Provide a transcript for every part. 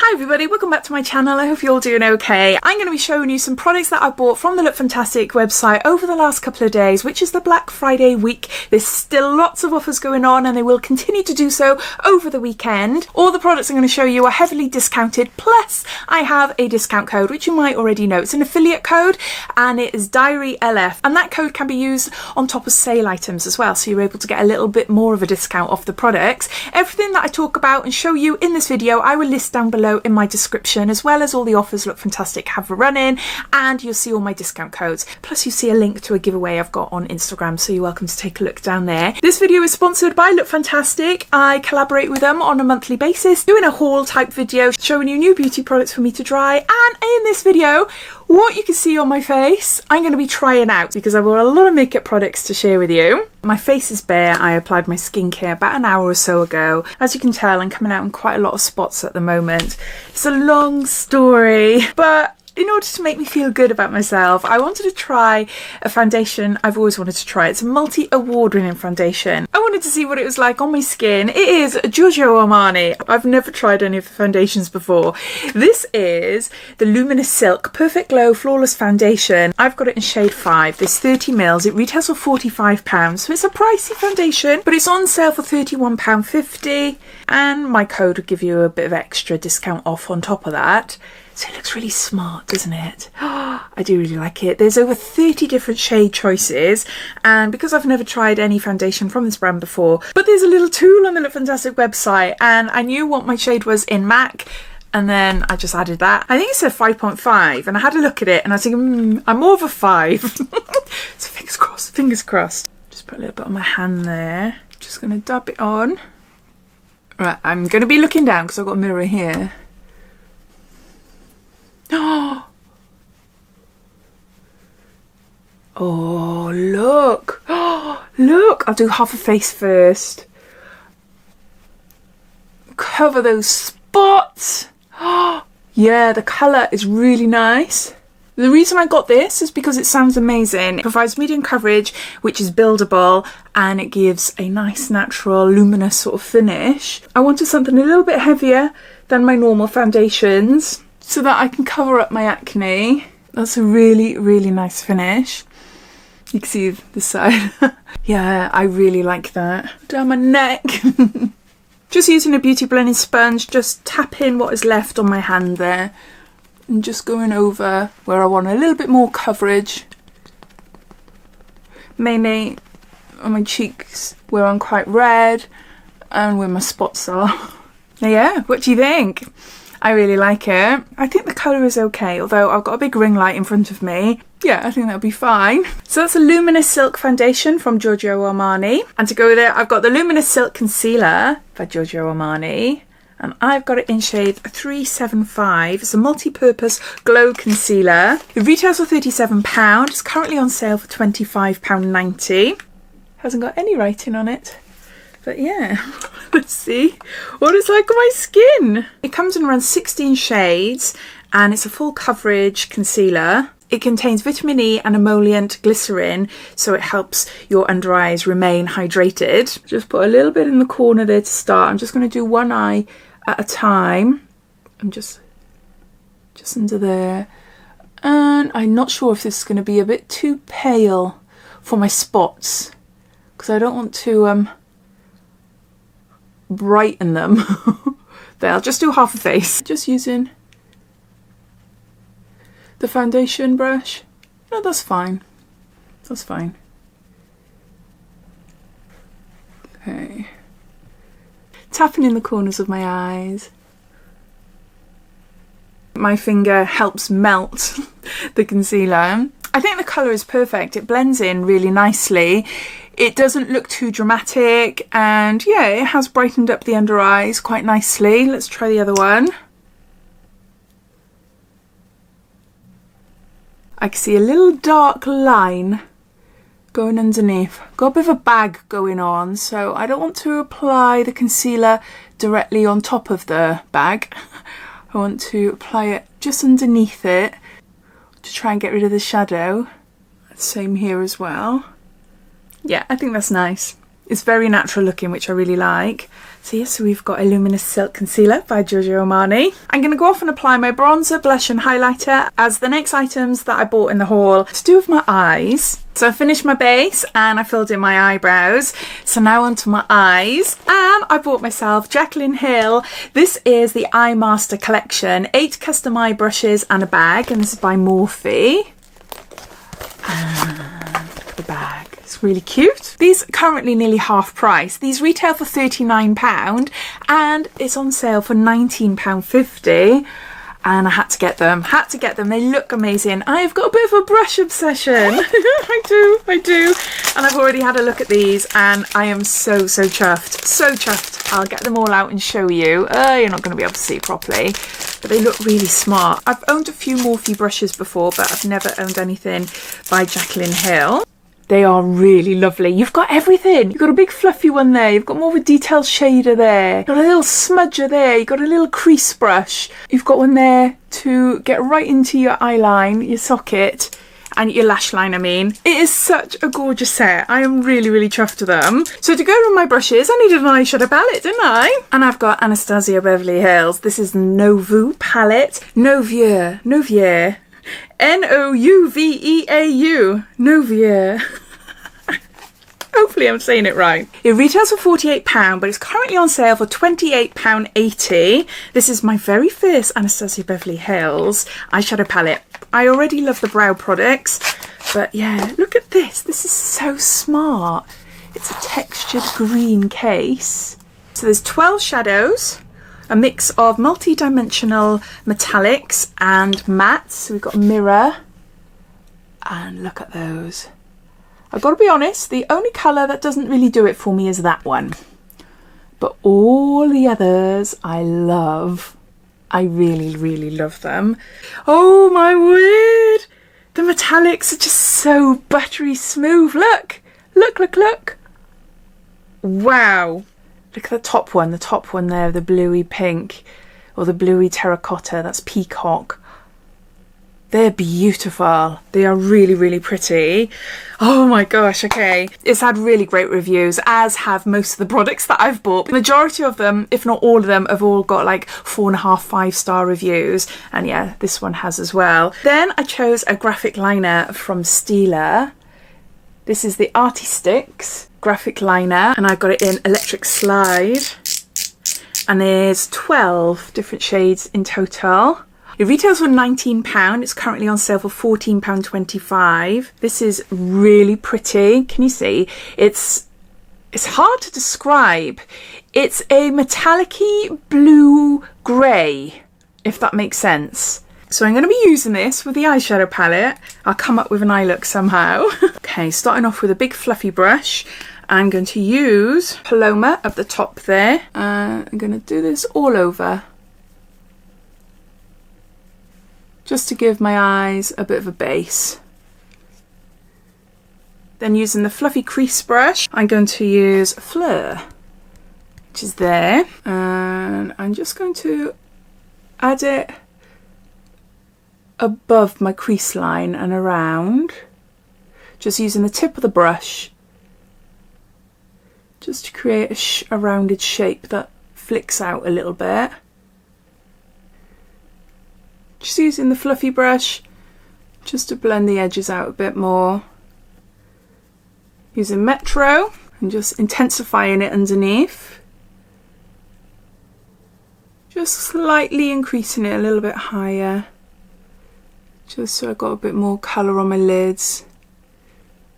Hi everybody, welcome back to my channel. I hope you're all doing okay. I'm going to be showing you some products that I bought from the Lookfantastic website over the last couple of days, which is the Black Friday week. There's still lots of offers going on and they will continue to do so over the weekend. All the products I'm going to show you are heavily discounted, plus I have a discount code which you might already know. It's an affiliate code and it is DiaryLF, and that code can be used on top of sale items as well, so you're able to get a little bit more of a discount off the products. Everything that I talk about and show you in this video I will list down below in my description, as well as all the offers Lookfantastic have running, and you'll see all my discount codes. Plus you see a link to a giveaway I've got on Instagram, so you're welcome to take a look down there. This video is sponsored by Lookfantastic. I collaborate with them on a monthly basis, doing a haul type video showing you new beauty products for me to try, and in this video what you can see on my face I'm going to be trying out because I've got a lot of makeup products to share with you. My face is bare. I applied my skincare about an hour or so ago. As you can tell, I'm coming out in quite a lot of spots at the moment. It's a long story, but in order to make me feel good about myself, I wanted to try a foundation I've always wanted to try. It's a multi-award winning foundation. I wanted to see what it was like on my skin. It is Giorgio Armani. I've never tried any of the foundations before. This is the Luminous Silk Perfect Glow Flawless Foundation. I've got it in shade 5. There's 30 mils. It retails for £45, so it's a pricey foundation, but it's on sale for £31.50, and my code will give you a bit of extra discount off on top of that. So it looks really smart, doesn't it? I do really like it. There's over 30 different shade choices, and because I've never tried any foundation from this brand before, but there's a little tool on the Lookfantastic website, and I knew what my shade was in MAC, and then I just added that. I think it said 5.5, and I had a look at it, and I was thinking, I'm more of a 5. So fingers crossed, fingers crossed. Just put a little bit on my hand there. Just going to dab it on. Right, I'm going to be looking down because I've got a mirror here. Oh, look. Look, I'll do half a face first. Cover those spots. Yeah, the colour is really nice. The reason I got this is because it sounds amazing. It provides medium coverage, which is buildable, and it gives a nice natural luminous sort of finish. I wanted something a little bit heavier than my normal foundations, so that I can cover up my acne. That's a really, really nice finish. You can see this side. Yeah, I really like that. Down my neck. Just using a beauty blending sponge, just tapping what is left on my hand there. And just going over where I want a little bit more coverage. Mainly on my cheeks where I'm quite red and where my spots are. Yeah, what do you think? I really like it. I think the colour is okay, although I've got a big ring light in front of me. Yeah, I think that'll be fine. So that's a Luminous Silk Foundation from Giorgio Armani. And to go with it, I've got the Luminous Silk Concealer by Giorgio Armani. And I've got it in shade 375. It's a multi-purpose glow concealer. It retails for £37. It's currently on sale for £25.90. Hasn't got any writing on it. But yeah, let's see what it's like on my skin. It comes in around 16 shades and it's a full coverage concealer. It contains vitamin E and emollient glycerin, so it helps your under eyes remain hydrated. Just put a little bit in the corner there to start. I'm just going to do one eye at a time. And just under there. And I'm not sure if this is going to be a bit too pale for my spots, because I don't want to brighten them. There, I'll just do half a face. Just using the foundation brush. No, that's fine. That's fine. Okay. Tapping in the corners of my eyes. My finger helps melt the concealer. I think the colour is perfect. It blends in really nicely. It doesn't look too dramatic, and yeah, it has brightened up the under eyes quite nicely. Let's try the other one. I can see a little dark line going underneath. Got a bit of a bag going on, so I don't want to apply the concealer directly on top of the bag. I want to apply it just underneath it to try and get rid of the shadow. Same here as well. Yeah, I think that's nice. It's very natural looking, which I really like. So we've got a Luminous Silk Concealer by Giorgio Armani. I'm going to go off and apply my bronzer, blush and highlighter as the next items that I bought in the haul to do with my eyes. So I finished my base and I filled in my eyebrows. So now onto my eyes. And I bought myself Jaclyn Hill. This is the Eye Master collection. 8 custom eye brushes and a bag. And this is by Morphe. And look at the bag. It's really cute. These are currently nearly half price. These retail for £39 and it's on sale for £19.50. And I had to get them. They look amazing. I've got a bit of a brush obsession. I do. And I've already had a look at these and I am so chuffed. So chuffed. I'll get them all out and show you. You're not going to be able to see properly, but they look really smart. I've owned a few Morphe brushes before, but I've never owned anything by Jaclyn Hill. They are really lovely. You've got everything. You've got a big fluffy one there. You've got more of a detailed shader there. You've got a little smudger there. You've got a little crease brush. You've got one there to get right into your eye line, your socket, and your lash line, I mean. It is such a gorgeous set. I am really chuffed with them. So to go with my brushes, I needed an eyeshadow palette, didn't I? And I've got Anastasia Beverly Hills. This is the Nouveau palette. Nouveau. N-O-U-V-E-A-U. Nouveau. Hopefully I'm saying it right. It retails for £48, but it's currently on sale for £28.80. This is my very first Anastasia Beverly Hills eyeshadow palette. I already love the brow products, but yeah, look at this. This is so smart. It's a textured green case. So there's 12 shadows. A mix of multi-dimensional metallics and mattes. So we've got a mirror. And look at those. I've got to be honest, the only colour that doesn't really do it for me is that one. But all the others I love. I really love them. Oh my word! The metallics are just so buttery smooth. Look! Look! Wow! Look at the top one there, the bluey pink or the bluey terracotta, that's peacock. They're beautiful. They are really pretty. Oh my gosh, okay. It's had really great reviews, as have most of the products that I've bought. The majority of them, if not all of them, have all got like 4.5, 5-star reviews. And yeah, this one has as well. Then I chose a graphic liner from Stila. This is the Artisticks graphic liner, and I got it in Electric Slide. And there's 12 different shades in total. It retails for £19. It's currently on sale for £14.25. This is really pretty. Can you see? It's hard to describe. It's a metallic-y blue grey, if that makes sense. So I'm going to be using this with the eyeshadow palette. I'll come up with an eye look somehow. Okay, starting off with a big fluffy brush. I'm going to use Paloma up the top there. I'm going to do this all over. Just to give my eyes a bit of a base. Then using the fluffy crease brush, I'm going to use Fleur, which is there. And I'm just going to add it above my crease line and around. Just using the tip of the brush. Just to create a rounded shape that flicks out a little bit. Just using the fluffy brush just to blend the edges out a bit more. Using Metro and just intensifying it underneath. Just slightly increasing it a little bit higher. Just so I've got a bit more colour on my lids.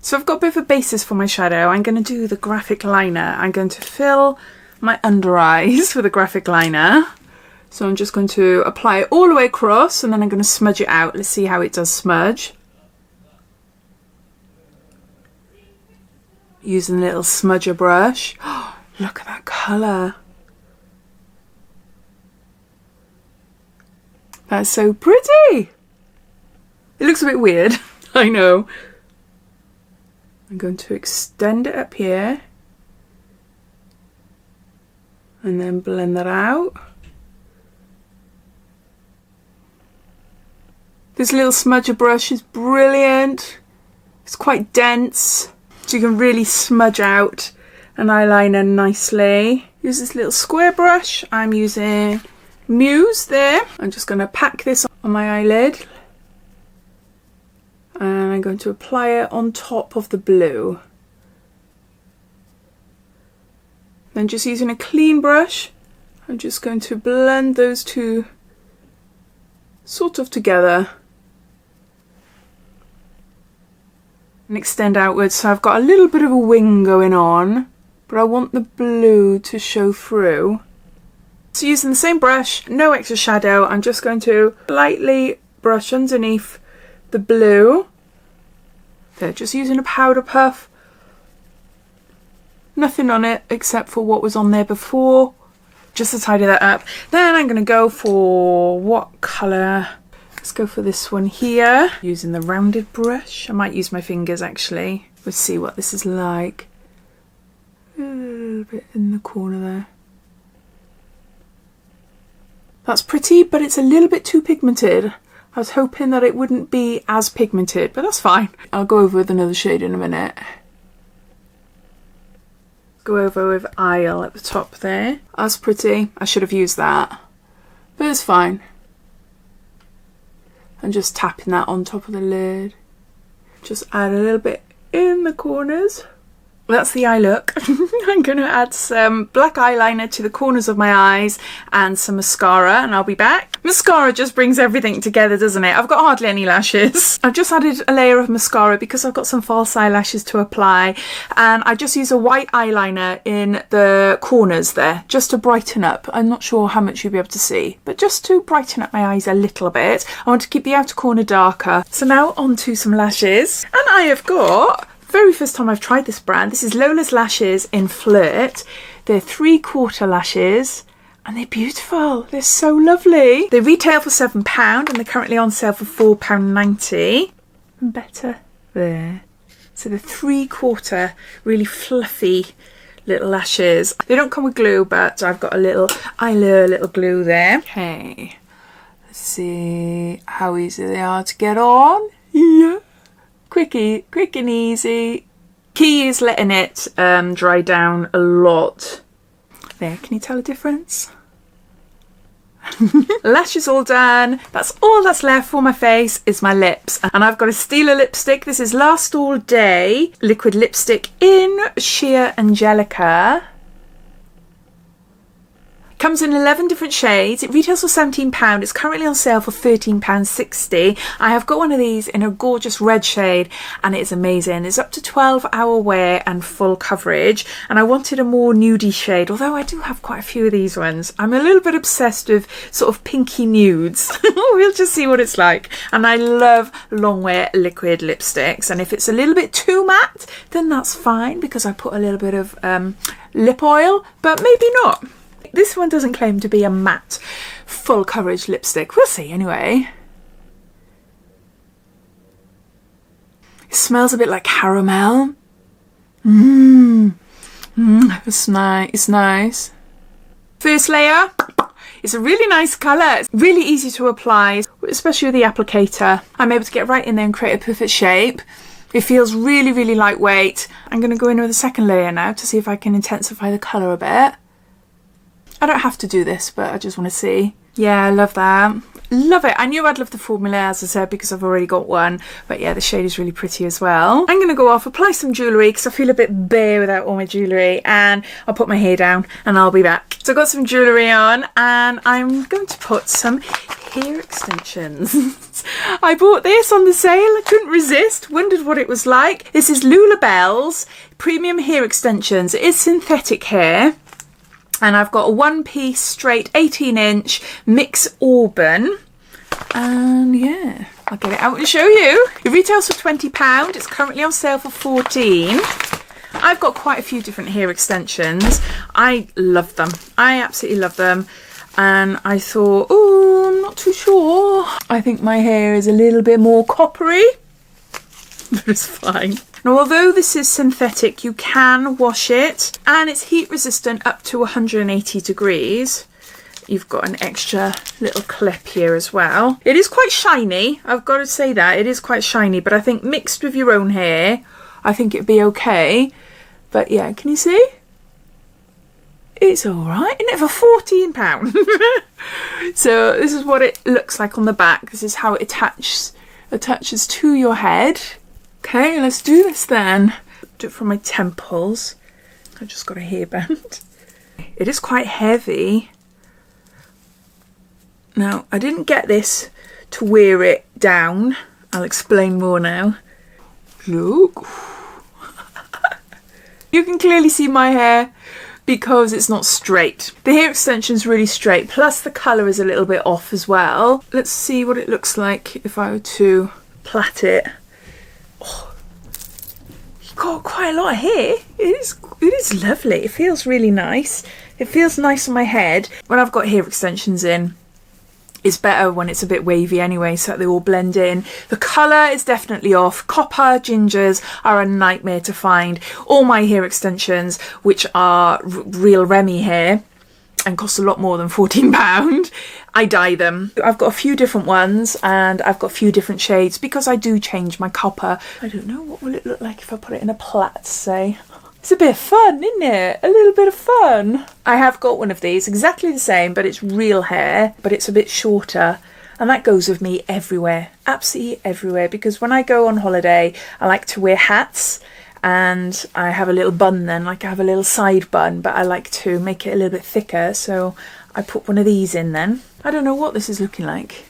So I've got a bit of a basis for my shadow. I'm going to do the graphic liner. I'm going to fill my under eyes with a graphic liner. So I'm just going to apply it all the way across and then I'm going to smudge it out. Let's see how it does smudge. Using a little smudger brush. Oh, look at that colour. That's so pretty. It looks a bit weird, I know. I'm going to extend it up here. And then blend that out. This little smudger brush is brilliant. It's quite dense, so you can really smudge out an eyeliner nicely. Use this little square brush. I'm using Muse there. I'm just going to pack this on my eyelid. And I'm going to apply it on top of the blue. Then just using a clean brush, I'm just going to blend those two sort of together. And extend outwards, so I've got a little bit of a wing going on, but I want the blue to show through. So using the same brush, no extra shadow, I'm just going to lightly brush underneath the blue. There, just using a powder puff. Nothing on it except for what was on there before, just to tidy that up. Then I'm going to go for what colour? Let's go for this one here. Using the rounded brush. I might use my fingers actually. Let's see what this is like. A little bit in the corner there. That's pretty, but it's a little bit too pigmented. I was hoping that it wouldn't be as pigmented, but that's fine. I'll go over with another shade in a minute. Go over with Isle at the top there. That's pretty. I should have used that, but it's fine. I'm just tapping that on top of the lid. Just add a little bit in the corners. That's the eye look. I'm going to add some black eyeliner to the corners of my eyes and some mascara, and I'll be back. Mascara just brings everything together, doesn't it? I've got hardly any lashes. I've just added a layer of mascara because I've got some false eyelashes to apply, and I just use a white eyeliner in the corners there just to brighten up. I'm not sure how much you'll be able to see, but just to brighten up my eyes a little bit. I want to keep the outer corner darker. So now onto some lashes, and I have got, very first time I've tried this brand, this is Lola's Lashes in Flirt. They're 3/4 lashes and they're beautiful. They're so lovely. They retail for £7 and they're currently on sale for £4.90. And better there. So they're 3/4 really fluffy little lashes. They don't come with glue, but I've got a little eyeliner, little glue there. Okay, let's see how easy they are to get on. Yeah. Quick and easy. Key is letting it dry down a lot. There, can you tell the difference? Lashes all done. That's all that's left for my face is my lips. And I've got a Stila lipstick. This is Last All Day liquid lipstick in Sheer Angelica. Comes in 11 different shades. It retails for £17. It's currently on sale for £13.60. I have got one of these in a gorgeous red shade and it is amazing. It's up to 12-hour wear and full coverage, and I wanted a more nudie shade, although I do have quite a few of these ones. I'm a little bit obsessed with sort of pinky nudes. We'll just see what it's like. And I love long wear liquid lipsticks, and if it's a little bit too matte then that's fine because I put a little bit of lip oil, but maybe not. This one doesn't claim to be a matte full coverage lipstick. We'll see anyway. It smells a bit like caramel. It's nice. It's nice. First layer. It's a really nice colour. It's really easy to apply, especially with the applicator. I'm able to get right in there and create a perfect shape. It feels really, really lightweight. I'm going to go in with a second layer now to see if I can intensify the colour a bit. I don't have to do this, but I just want to see. Yeah, I love that. Love it. I knew I'd love the formula, as I said, because I've already got one. But yeah, the shade is really pretty as well. I'm going to go off, apply some jewellery because I feel a bit bare without all my jewellery. And I'll put my hair down and I'll be back. So I've got some jewellery on and I'm going to put some hair extensions. I bought this on the sale. I couldn't resist. Wondered what it was like. This is Lulabelle's Premium Hair Extensions. It is synthetic hair. And I've got a one-piece straight 18-inch mix auburn. And yeah, I'll get it out and show you. It retails for £20. It's currently on sale for £14. I've got quite a few different hair extensions. I love them. I absolutely love them. And I thought, oh, I'm not too sure. I think my hair is a little bit more coppery. But it's fine. Now, although this is synthetic, you can wash it and it's heat resistant up to 180 degrees. You've got an extra little clip here as well. It is quite shiny. I've got to say that. It is quite shiny, but I think mixed with your own hair, I think it'd be okay. But yeah, can you see? It's alright, isn't it, for £14? So this is what it looks like on the back. This is how it attaches to your head. Okay, let's do this then. Do it from my temples. I just got a hairband. It is quite heavy. Now, I didn't get this to wear it down. I'll explain more now. Look. You can clearly see my hair because it's not straight. The hair extension is really straight, plus the colour is a little bit off as well. Let's see what it looks like if I were to plait it. Oh, you've got quite a lot of hair. It is lovely. It feels really nice. It feels nice on my head. When I've got hair extensions in, it's better when it's a bit wavy anyway, so that they all blend in. The colour is definitely off. Copper gingers are a nightmare to find. All my hair extensions, which are real Remy hair and cost a lot more than £14, I dye them. I've got a few different ones and I've got a few different shades because I do change my copper. I don't know, what will it look like if I put it in a plait, say? It's a bit of fun, isn't it? A little bit of fun. I have got one of these, exactly the same, but it's real hair, but it's a bit shorter. And that goes with me everywhere, absolutely everywhere, because when I go on holiday, I like to wear hats and I have a little bun then, like I have a little side bun, but I like to make it a little bit thicker, so I put one of these in then. I don't know what this is looking like.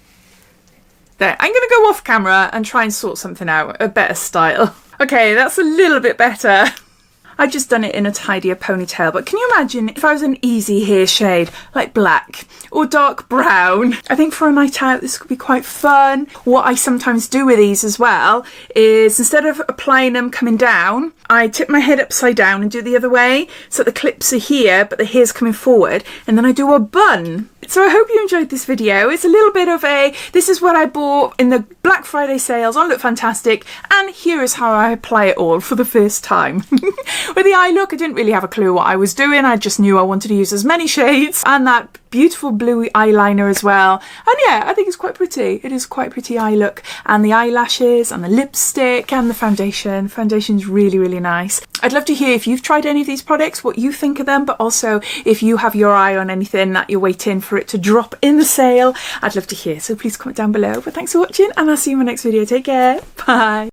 There, I'm going to go off camera and try and sort something out, a better style. Okay, that's a little bit better. I've just done it in a tidier ponytail, but can you imagine if I was an easy hair shade, like black or dark brown? I think for a night out this could be quite fun. What I sometimes do with these as well is instead of applying them coming down, I tip my head upside down and do it the other way, so the clips are here but the hair's coming forward, and then I do a bun. So I hope you enjoyed this video. It's a little bit of a, this is what I bought in the Black Friday sales on Lookfantastic, and here is how I apply it all for the first time. With the eye look, I didn't really have a clue what I was doing. I just knew I wanted to use as many shades, and that beautiful blue eyeliner as well. And yeah, I think it's quite pretty. It is quite pretty eye look, and the eyelashes and the lipstick and the foundation. Foundation's really, really nice. I'd love to hear if you've tried any of these products, what you think of them, but also if you have your eye on anything that you're waiting for it to drop in the sale. I'd love to hear, so please comment down below. But thanks for watching, and I'll see you in my next video. Take care. Bye.